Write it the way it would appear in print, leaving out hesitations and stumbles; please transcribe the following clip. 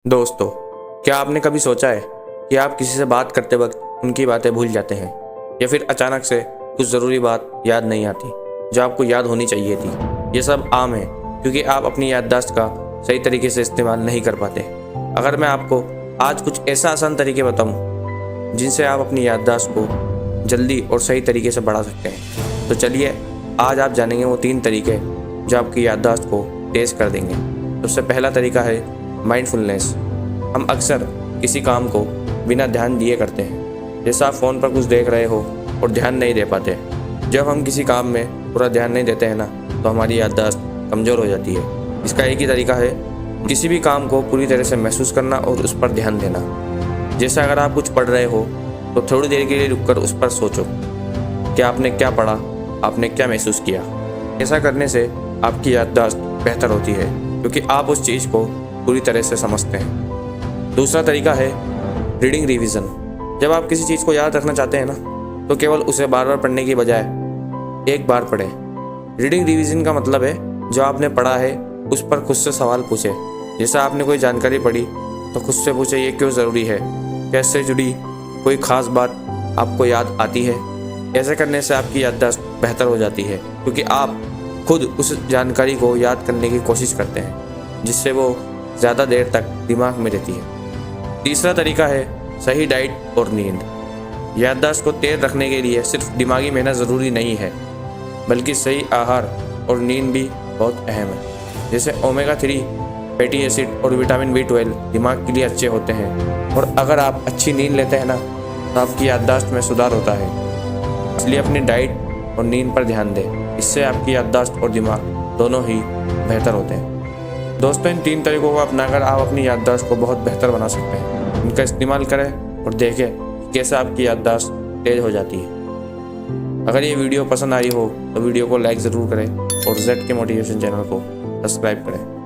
दोस्तों, क्या आपने कभी सोचा है कि आप किसी से बात करते वक्त उनकी बातें भूल जाते हैं या फिर अचानक से कुछ ज़रूरी बात याद नहीं आती जो आपको याद होनी चाहिए थी। ये सब आम है क्योंकि आप अपनी याददाश्त का सही तरीके से इस्तेमाल नहीं कर पाते। अगर मैं आपको आज कुछ ऐसा आसान तरीके बताऊं जिनसे आप अपनी याददाश्त को जल्दी और सही तरीके से बढ़ा सकते हैं, तो चलिए आज आप जानेंगे वो 3 तरीके जो आपकी याददाश्त को तेज़ कर देंगे। सबसे पहला तरीका है माइंडफुलनेस। हम अक्सर किसी काम को बिना ध्यान दिए करते हैं, जैसा आप फ़ोन पर कुछ देख रहे हो और ध्यान नहीं दे पाते। जब हम किसी काम में पूरा ध्यान नहीं देते हैं ना, तो हमारी याददाश्त कमज़ोर हो जाती है। इसका एक ही तरीका है किसी भी काम को पूरी तरह से महसूस करना और उस पर ध्यान देना। जैसे अगर आप कुछ पढ़ रहे हो तो थोड़ी देर के लिए रुककर उस पर सोचो कि आपने क्या पढ़ा, आपने क्या महसूस किया। ऐसा करने से आपकी याददाश्त बेहतर होती है क्योंकि आप उस चीज़ को पूरी तरह से समझते हैं। दूसरा तरीका है रीडिंग रिवीजन। जब आप किसी चीज़ को याद रखना चाहते हैं ना, तो केवल उसे बार बार पढ़ने की बजाय एक बार पढ़ें। रीडिंग रिवीजन का मतलब है जो आपने पढ़ा है उस पर खुद से सवाल पूछे। जैसे आपने कोई जानकारी पढ़ी तो खुद से पूछे ये क्यों ज़रूरी है, कैसे जुड़ी कोई ख़ास बात आपको याद आती है। ऐसे करने से आपकी याददाश्त बेहतर हो जाती है क्योंकि आप खुद उस जानकारी को याद करने की कोशिश करते हैं, जिससे वो ज़्यादा देर तक दिमाग में रहती है। तीसरा तरीका है सही डाइट और नींद। याददाश्त को तेज रखने के लिए सिर्फ दिमागी मेहनत ज़रूरी नहीं है, बल्कि सही आहार और नींद भी बहुत अहम है। जैसे ओमेगा 3 फैटी एसिड और विटामिन B12 दिमाग के लिए अच्छे होते हैं, और अगर आप अच्छी नींद लेते हैं ना, तो आपकी याददाश्त में सुधार होता है। इसलिए अपनी डाइट और नींद पर ध्यान दें, इससे आपकी याददाश्त और दिमाग दोनों ही बेहतर होते हैं। दोस्तों, इन 3 तरीकों को अपनाकर आप अपनी याददाश्त को बहुत बेहतर बना सकते हैं। इनका इस्तेमाल करें और देखें कैसे आपकी याददाश्त तेज हो जाती है। अगर ये वीडियो पसंद आई हो तो वीडियो को लाइक ज़रूर करें और जेड के मोटिवेशन चैनल को सब्सक्राइब करें।